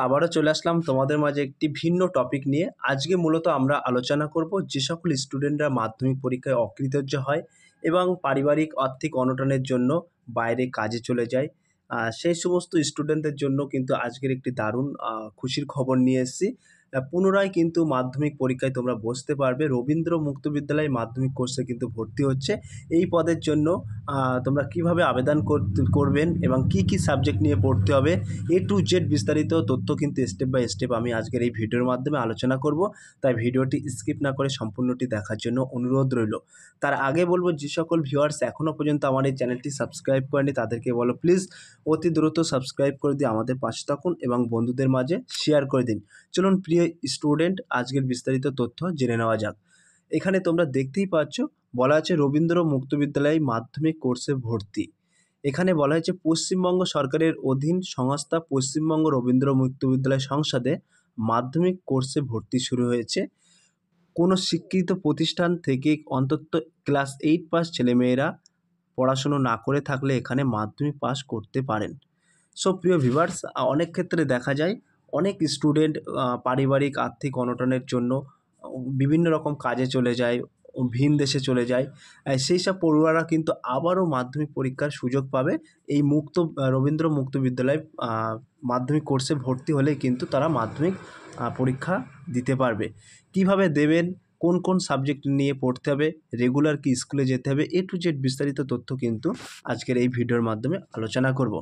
আবারও চলে আসলাম তোমাদের মাঝে একটি ভিন্ন টপিক নিয়ে। আজকে মূলত আমরা আলোচনা করব যে সকল স্টুডেন্টরা মাধ্যমিক পরীক্ষায় অকৃতজ্ঞ হয় এবং পারিবারিক আর্থিক অনটনের জন্য বাইরে কাজে চলে যায়। সেই সমস্ত স্টুডেন্টদের জন্য কিন্তু আজকের একটি দারুণ খুশির খবর নিয়ে এসেছি। পুনরায় কিন্তু মাধ্যমিক পরীক্ষায় তোমরা বসতে পারবে। রবীন্দ্র মুক্ত বিদ্যালয় মাধ্যমিক কোর্সে কিন্তু ভর্তি হচ্ছে। এই পদের জন্য তোমরা কিভাবে আবেদন করবেন এবং কি কি সাবজেক্ট নিয়ে পড়তে হবে, A to Z বিস্তারিত তথ্য কিন্তু স্টেপ বাই স্টেপ আমি আজকের এই ভিডিওর মাধ্যমে আলোচনা করব। তাই ভিডিওটি স্কিপ না করে সম্পূর্ণটি দেখার জন্য অনুরোধ রইল। তার আগে বলবো, যে সকল ভিউয়ার্স এখনও পর্যন্ত আমার এই চ্যানেলটি সাবস্ক্রাইব করেনি তাদেরকে বলো প্লিজ অতি দ্রুত সাবস্ক্রাইব করে দিয়ে আমাদের পাশে থাকুন এবং বন্ধুদের মাঝে শেয়ার করে দিন। চলুন প্রিয় স্টুডেন্ট, আজকের বিস্তারিত তথ্য জেনে নেওয়া যাক। এখানে তোমরা দেখতেই পাচ্ছ, বলা আছে রবীন্দ্র মুক্ত বিদ্যালয় মাধ্যমিক কোর্সে ভর্তি। এখানে বলা হয়েছে পশ্চিমবঙ্গ সরকারের অধীন সংস্থা পশ্চিমবঙ্গ রবীন্দ্র মুক্ত বিদ্যালয় সংসদে মাধ্যমিক কোর্সে ভর্তি শুরু হয়েছে। কোনো স্বীকৃত প্রতিষ্ঠান থেকে অন্তত ক্লাস 8 পাস ছেলেমেয়েরা পড়াশুনো না করে থাকলে এখানে মাধ্যমিক পাস করতে পারেন। সো প্রিয় ভিউয়ার্স, অনেক ক্ষেত্রে দেখা যায় অনেক স্টুডেন্ট পারিবারিক আর্থিক অনটনের জন্য বিভিন্ন রকম কাজে চলে যায়, ভিন দেশে চলে যায়। সেই সব পড়ুয়ারা কিন্তু আবারও মাধ্যমিক পরীক্ষার সুযোগ পাবে। এই রবীন্দ্র মুক্ত বিদ্যালয় মাধ্যমিক কোর্সে ভর্তি হলে কিন্তু তারা মাধ্যমিক পরীক্ষা দিতে পারবে। কিভাবে দেবেন, কোন কোন সাবজেক্ট নিয়ে পড়তে হবে, রেগুলার কি স্কুলে যেতে হবে, A to Z বিস্তারিত তথ্য কিন্তু আজকের এই ভিডিওর মাধ্যমে আলোচনা করব।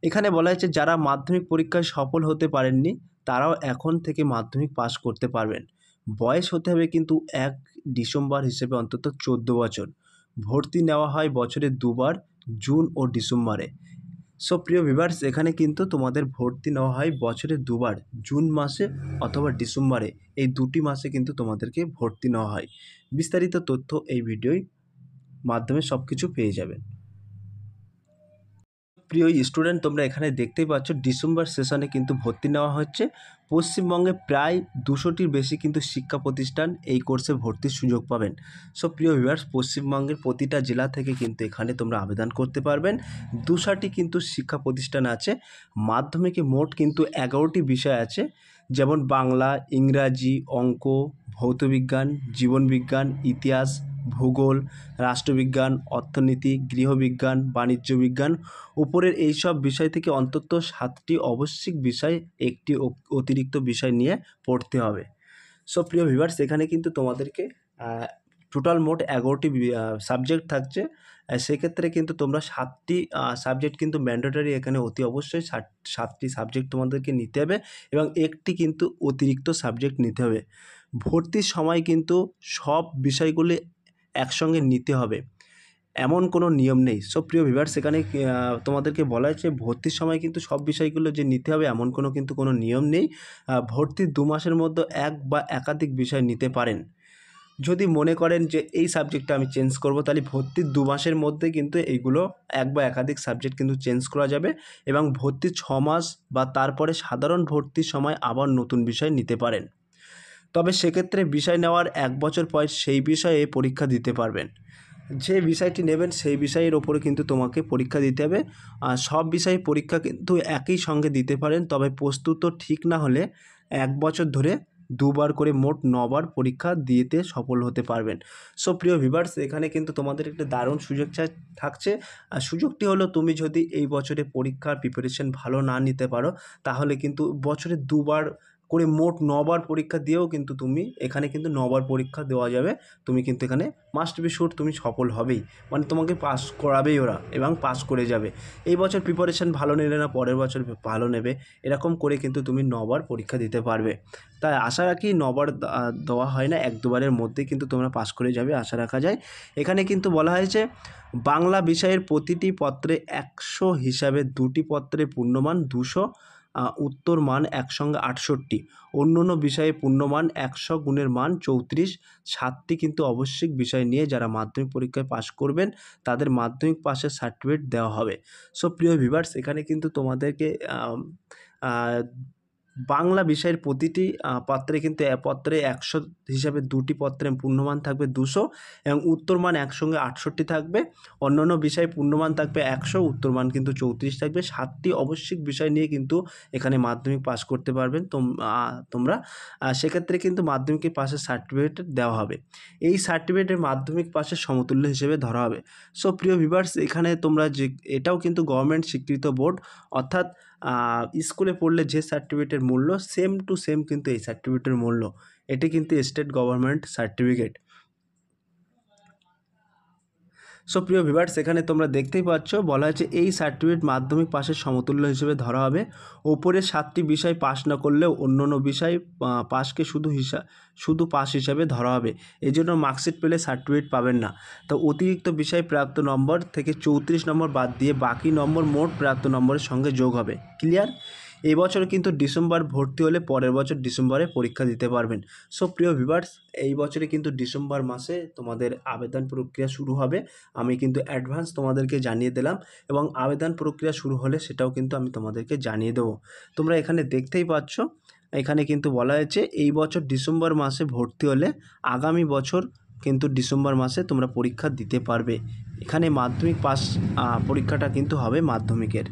এখানে বলা হয়েছে যারা মাধ্যমিক পরীক্ষায় সফল হতে পারেননি তারাও এখন থেকে মাধ্যমিক পাস করতে পারবেন। বয়স হতে হবে কিন্তু 1 ডিসেম্বর হিসেবে অন্তত 14 বছর। ভর্তি নেওয়া হয় বছরে দুবার, জুন ও ডিসেম্বরে। সো প্রিয় ভিউয়ার্স, এখানে কিন্তু তোমাদের ভর্তি নেওয়া হয় বছরে দুবার, জুন মাসে অথবা ডিসেম্বরে। এই দুটি মাসে কিন্তু তোমাদেরকে ভর্তি নেওয়া হয়। বিস্তারিত তথ্য এই ভিডিওর মাধ্যমে সব কিছু পেয়ে যাবেন। প্রিয় স্টুডেন্ট, তোমরা এখানে দেখতেই পাচ্ছ ডিসেম্বর সেশনে কিন্তু ভর্তি নেওয়া হচ্ছে। পশ্চিমবঙ্গে প্রায় 200টির বেশি কিন্তু শিক্ষা প্রতিষ্ঠান এই কোর্সে ভর্তির সুযোগ পাবেন। সো প্রিয় ভিউয়ার্স, পশ্চিমবঙ্গের প্রতিটা জেলা থেকে কিন্তু এখানে তোমরা আবেদন করতে পারবেন। 200টি কিন্তু শিক্ষা প্রতিষ্ঠান আছে। মাধ্যমিকে মোট কিন্তু 11টি বিষয় আছে, যেমন বাংলা, ইংরাজি, অঙ্ক, ভৌতবিজ্ঞান, জীবনবিজ্ঞান, ইতিহাস, ভূগোল, রাষ্ট্রবিজ্ঞান, অর্থনীতি, গৃহবিজ্ঞান, বাণিজ্য বিজ্ঞান। উপরের এই সব বিষয় থেকে অন্তত 7টি আবশ্যিক বিষয়, একটি অতিরিক্ত বিষয় নিয়ে পড়তে হবে। সো প্রিয় ভিউয়ার্স, এখানে কিন্তু তোমাদেরকে টোটাল মোট 11টি সাবজেক্ট থাকছে। সেক্ষেত্রে কিন্তু তোমরা 7টি সাবজেক্ট কিন্তু ম্যান্ডেটরি, এখানে অতি অবশ্যই 7টি সাবজেক্ট তোমাদেরকে নিতে হবে এবং একটি কিন্তু অতিরিক্ত সাবজেক্ট নিতে হবে। ভর্তির সময় কিন্তু সব বিষয়গুলি একসঙ্গে নিতে হবে, এমন কোনো নিয়ম নেই। সো প্রিয় ভিউয়ার্স, এখানে তোমাদেরকে বলা হয়েছে ভর্তির সময় কিন্তু সব বিষয়গুলো যে নিতে হবে এমন কোনো নিয়ম নেই। ভর্তির 2 মাসের মধ্যে এক বা একাধিক বিষয় নিতে পারেন। যদি মনে করেন যে এই সাবজেক্টটা আমি চেঞ্জ করব, তাহলে ভর্তির 2 মাসের মধ্যে কিন্তু এইগুলো এক বা একাধিক সাবজেক্ট কিন্তু চেঞ্জ করা যাবে এবং ভর্তির 6 মাস বা তারপরে সাধারণ ভর্তির সময় আবার নতুন বিষয় নিতে পারেন। তবে সেক্ষেত্রে বিষয় নেওয়ার 1 বছর পর সেই বিষয়ে পরীক্ষা দিতে পারবেন। যে বিষয়টি নেবেন সেই বিষয়ের ওপরে কিন্তু তোমাকে পরীক্ষা দিতে হবে। আর সব বিষয়ে পরীক্ষা কিন্তু একই সঙ্গে দিতে পারেন, তবে প্রস্তুত ঠিক না হলে 1 বছর ধরে 2 বার করে মোট 9 বার পরীক্ষা দিতে সফল হতে পারবেন। সো প্রিয় ভিউয়ার্স, এখানে কিন্তু তোমাদের একটা দারুণ সুযোগ থাকছে। আর সুযোগটি হলো, তুমি যদি এই বছরে পরীক্ষার প্রিপারেশন ভালো না নিতে পারো তাহলে কিন্তু বছরে 2 বার করে মোট 9 বার পরীক্ষা দিয়েও কিন্তু তুমি এখানে কিন্তু 9 বার পরীক্ষা দেওয়া যাবে। তুমি কিন্তু এখানে মাস্ট বি শিওর তুমি সফল হবেই, মানে তোমাকে পাস করাবেই ওরা এবং পাস করে যাবে। এই বছর প্রিপারেশন ভালো নিলে না পরের বছর ভালো নেবে, এরকম করে কিন্তু তুমি 9 বার পরীক্ষা দিতে পারবে। তাই আশা রাখি 9 বার দেওয়া হয় না, 1-2 বারের মধ্যেই কিন্তু তোমরা পাস করে যাবে আশা রাখা যায়। এখানে কিন্তু বলা হয়েছে বাংলা বিষয়ের প্রতিটি পত্রে 100 হিসাবে 2টি পত্রে পূর্ণমান 200, উত্তর মান একসঙ্গে 68, অন্য অন্য বিষয়ে পূর্ণমান 100 গুণের মান 34। 7টি কিন্তু আবশ্যিক বিষয় নিয়ে যারা মাধ্যমিক পরীক্ষায় পাস করবেন তাদের মাধ্যমিক পাসের সার্টিফিকেট দেওয়া হবে। সো প্রিয় ভিউয়ার্স, এখানে কিন্তু তোমাদেরকে বাংলা বিষয়ের প্রতিটি পত্রে কিন্তু পত্রে 100 হিসাবে 2টি পত্রে পূর্ণমান থাকবে 200 এবং উত্তরমান একসঙ্গে 68 থাকবে। অন্যান্য বিষয়ে পূর্ণমান থাকবে 100, উত্তরমান কিন্তু 34 থাকবে। 7টি আবশ্যিক বিষয় নিয়ে কিন্তু এখানে মাধ্যমিক পাস করতে পারবেন তোমরা। সেক্ষেত্রে কিন্তু মাধ্যমিকে পাসের সার্টিফিকেট দেওয়া হবে। এই সার্টিফিকেটের মাধ্যমিক পাসের সমতুল্য হিসেবে ধরা হবে। সো প্রিয় ভিউয়ার্স, এখানে তোমরা যে এটাও কিন্তু গভর্নমেন্ট স্বীকৃত বোর্ড, অর্থাৎ স্কুলে পড়লে যে সার্টিফিকেটের মূল্য সেম টু সেম কিন্তু এই সার্টিফিকেটের মূল্য। এটি কিন্তু স্টেট গভর্নমেন্ট সার্টিফিকেট। সো প্রিয় ভিউয়ার্স, এখানে তোমরা দেখতেই পাচ্ছ বলা হয়েছে এই সার্টিফিকেট মাধ্যমিক পাসের সমতুল্য হিসেবে ধরা হবে। ওপরে 7টি বিষয় পাস না করলেও অন্যান্য বিষয় পাসকে শুধু পাস হিসাবে ধরা হবে। এই জন্য মার্কশিট পেলে সার্টিফিকেট পাবেন না। তো অতিরিক্ত বিষয় প্রাপ্ত নম্বর থেকে 34 নম্বর বাদ দিয়ে বাকি নম্বর মোট প্রাপ্ত নম্বরের সঙ্গে যোগ হবে। ক্লিয়ার? এই বছর কিন্তু ডিসেম্বর ভর্তি হলে পরের বছর ডিসেম্বরে পরীক্ষা দিতে পারবেন। সো প্রিয় ভিউয়ার্স, এই বছরে কিন্তু ডিসেম্বর মাসে তোমাদের আবেদন প্রক্রিয়া শুরু হবে। আমি কিন্তু অ্যাডভান্স তোমাদেরকে জানিয়ে দিলাম এবং আবেদন প্রক্রিয়া শুরু হলে সেটাও কিন্তু আমি তোমাদেরকে জানিয়ে দেবো। তোমরা এখানে দেখতেই পাচ্ছ, এখানে কিন্তু বলা হয়েছে এই বছর ডিসেম্বর মাসে ভর্তি হলে আগামী বছর কিন্তু ডিসেম্বর মাসে তোমরা পরীক্ষা দিতে পারবে। এখানে মাধ্যমিক পাস পরীক্ষাটা কিন্তু হবে মাধ্যমিকের।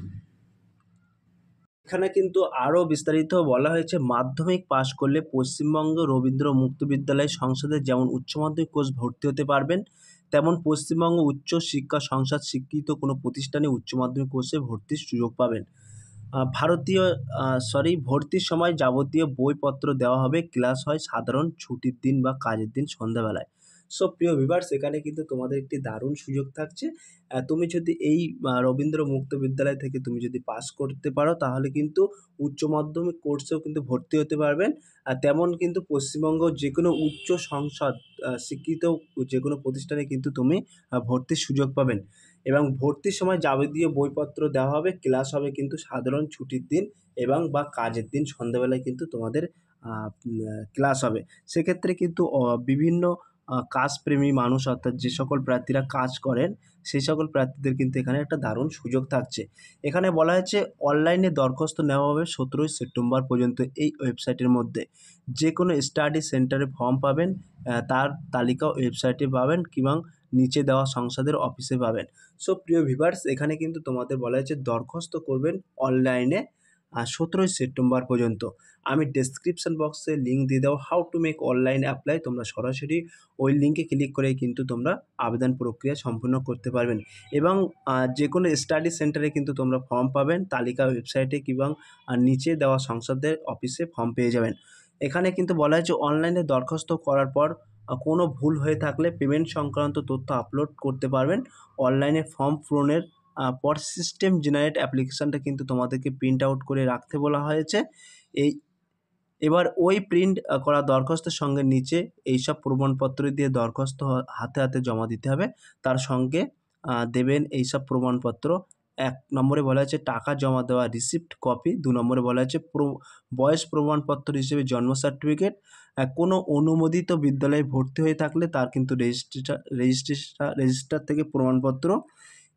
এখানে কিন্তু আরও বিস্তারিত বলা হয়েছে, মাধ্যমিক পাস করলে পশ্চিমবঙ্গ রবীন্দ্র মুক্ত বিদ্যালয় সংসদে যেমন উচ্চ মাধ্যমিক কোর্স ভর্তি হতে পারবেন, তেমন পশ্চিমবঙ্গ উচ্চ শিক্ষা সংসদ স্বীকৃত কোনো প্রতিষ্ঠানে উচ্চ মাধ্যমিক কোর্সে ভর্তির সুযোগ পাবেন। ভর্তির সময় যাবতীয় বইপত্র দেওয়া হবে। ক্লাস হয় সাধারণ ছুটির দিন বা কাজের দিন সন্ধ্যাবেলায়। সো প্রিয় ভিউয়ার্স, এখানে কিন্তু তোমাদের একটি দারুণ সুযোগ থাকছে। তুমি যদি এই রবীন্দ্র মুক্ত বিদ্যালয় থেকে তুমি যদি পাস করতে পারো তাহলে কিন্তু উচ্চ মাধ্যমিক কোর্সেও কিন্তু ভর্তি হতে পারবেন। তেমন কিন্তু পশ্চিমবঙ্গ যে কোনো উচ্চ সংসদ স্বীকৃত যে কোনো প্রতিষ্ঠানে কিন্তু তুমি ভর্তির সুযোগ পাবেন এবং ভর্তির সময় যাবতীয় বইপত্র দেওয়া হবে। ক্লাস হবে কিন্তু সাধারণ ছুটির দিন এবং বা কাজের দিন সন্ধ্যাবেলায় কিন্তু তোমাদের ক্লাস হবে। সেক্ষেত্রে কিন্তু বিভিন্ন কাজপ্রেমী মানুষ, অর্থাৎ যে সকল প্রার্থীরা কাজ করেন সেই সকল প্রার্থীদের কিন্তু এখানে একটা দারুণ সুযোগ থাকছে। এখানে বলা হয়েছে অনলাইনে দরখাস্ত নেওয়া হবে 17 সেপ্টেম্বর পর্যন্ত। এই ওয়েবসাইটের মধ্যে যে কোনো স্টাডি সেন্টারে ফর্ম পাবেন, তার তালিকা ওয়েবসাইটে পাবেন কিংবা নিচে দেওয়া সংসদের অফিসে পাবেন। সো প্রিয় ভিউয়ার্স, এখানে কিন্তু তোমাদের বলা হয়েছে দরখাস্ত করবেন অনলাইনে 17 সেপ্টেম্বর পর্যন্ত। আমি ডেসক্রিপশন বক্সে লিঙ্ক দিয়ে দেবো, how to make online apply. তোমরা সরাসরি ওই লিঙ্কে ক্লিক করেই কিন্তু তোমরা আবেদন প্রক্রিয়া সম্পূর্ণ করতে পারবেন এবং যে কোনো স্টাডি সেন্টারে কিন্তু তোমরা ফর্ম পাবেন, তালিকা ওয়েবসাইটে কিংবা নিচে দেওয়া সংসদের অফিসে ফর্ম পেয়ে যাবেন। এখানে কিন্তু বলা হয়েছে অনলাইনে দরখাস্ত করার পর কোনো ভুল হয়ে থাকলে পেমেন্ট সংক্রান্ত তথ্য আপলোড করতে পারবেন। অনলাইনে ফর্ম পূরণের পর সিস্টেম জেনারেট অ্যাপ্লিকেশানটা কিন্তু তোমাদেরকে প্রিন্ট আউট করে রাখতে বলা হয়েছে। এবার ওই প্রিন্ট করা দরখাস্তের সঙ্গে নিচে এইসব প্রমাণপত্র দিয়ে দরখাস্ত হাতে হাতে জমা দিতে হবে। তার সঙ্গে দেবেন এইসব প্রমাণপত্র। 1 নম্বরে বলা হয়েছে টাকা জমা দেওয়া রিসিপ্ট কপি। 2 নম্বরে বলা হয়েছে বয়স প্রমাণপত্র হিসেবে জন্ম সার্টিফিকেট। কোনো অনুমোদিত বিদ্যালয়ে ভর্তি হয়ে থাকলে তার কিন্তু রেজিস্ট্রার থেকে প্রমাণপত্র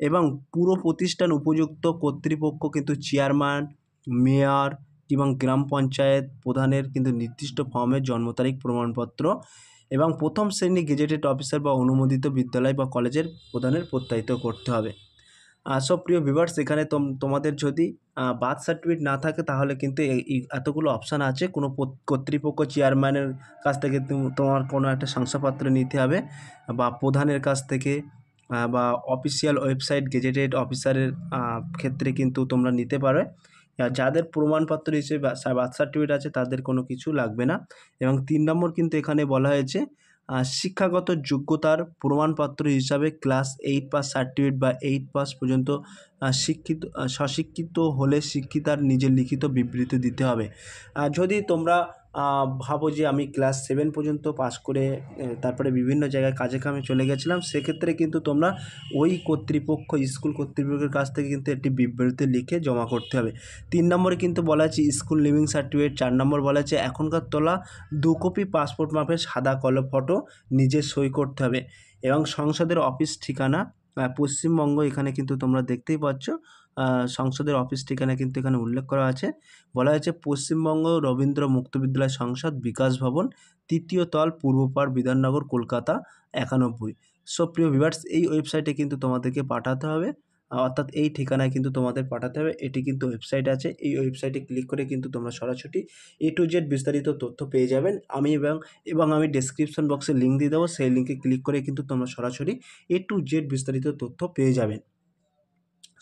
এবং পুরো প্রতিষ্ঠান উপযুক্ত কর্তৃপক্ষ কিন্তু চেয়ারম্যান, মেয়র এবং গ্রাম পঞ্চায়েত প্রধানের কিন্তু নির্দিষ্ট ফর্মের জন্ম তারিখ প্রমাণপত্র এবং প্রথম শ্রেণী গেজেটেড অফিসার বা অনুমোদিত বিদ্যালয় বা কলেজের প্রধানের প্রত্যায়িত করতে হবে। সব প্রিয় ভিউয়ার্স, এখানে তোমাদের যদি বার্থ সার্টিফিকেট না থাকে তাহলে কিন্তু এতগুলো অপশান আছে। কোনো কর্তৃপক্ষ চেয়ারম্যানের কাছ থেকে তোমার কোনো একটা শংসাপত্র নিতে হবে বা প্রধানের কাছ থেকে বা অফিসিয়াল ওয়েবসাইট গেজেটেড অফিসারের ক্ষেত্রে কিন্তু তোমরা নিতে পারো। যাদের প্রমাণপত্র হিসেবে বার্থ সার্টিফিকেট আছে তাদের কোনো কিছু লাগবে না। এবং 3 নম্বর কিন্তু এখানে বলা হয়েছে শিক্ষাগত যোগ্যতার প্রমাণপত্র হিসাবে ক্লাস 8 পাস সার্টিফিকেট বা 8 পাস পর্যন্ত স্বশিক্ষিত হলে শিক্ষিতার নিজের লিখিত বিবৃতি দিতে হবে। যদি তোমরা ভাবো যে আমি ক্লাস 7 পর্যন্ত পাস করে তারপরে বিভিন্ন জায়গায় কাজে কামে চলে গেছিলাম, সেক্ষেত্রে কিন্তু তোমরা ওই কর্তৃপক্ষ স্কুল কর্তৃপক্ষের কাছ থেকে কিন্তু একটি বিবৃতি লিখে জমা করতে হবে। 3 নম্বরে কিন্তু বলা আছে স্কুল লিভিং সার্টিফিকেট। 4 নম্বর বলা আছে এখনকার তোলা 2 কপি পাসপোর্ট মাপের সাদা কালো ফটো নিজে সই করতে হবে এবং সংসদের অফিস ঠিকানা পশ্চিমবঙ্গ। এখানে কিন্তু তোমরা দেখতেই পাচ্ছ সংসদের অফিস ঠিকানা কিন্তু এখানে উল্লেখ করা আছে। বলা হয়েছে পশ্চিমবঙ্গ রবীন্দ্র মুক্ত বিদ্যালয় সংসদ, বিকাশ ভবন, ৩য় তল, পূর্বপাড়, বিধাননগর, কলকাতা ৯১। সো প্রিয় ভিউয়ার্স, এই ওয়েবসাইটে কিন্তু তোমাদেরকে পাঠাতে হবে, অর্থাৎ এই ঠিকানায় কিন্তু তোমাদের পাঠাতে হবে। এটি কিন্তু ওয়েবসাইট আছে, এই ওয়েবসাইটে ক্লিক করে কিন্তু তোমরা সরাসরি A to Z বিস্তারিত তথ্য পেয়ে যাবেন। আমি ডেসক্রিপশন বক্সে লিঙ্ক দিয়ে দেবো, সেই লিঙ্কে ক্লিক করে কিন্তু তোমরা সরাসরি A to Z বিস্তারিত তথ্য পেয়ে যাবেন।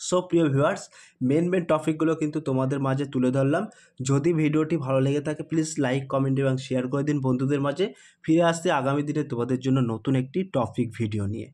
সো প্রিয় ভিউয়ার্স, মেন টপিকগুলো কিন্তু তোমাদের মাঝে তুলে ধরলাম। যদি ভিডিওটি ভালো লেগে থাকে প্লিজ লাইক, কমেন্ট এবং শেয়ার করে দিন বন্ধুদের মাঝে। ফিরে আসতে আগামী দিনে তোমাদের জন্য নতুন একটি টপিক ভিডিও নিয়ে।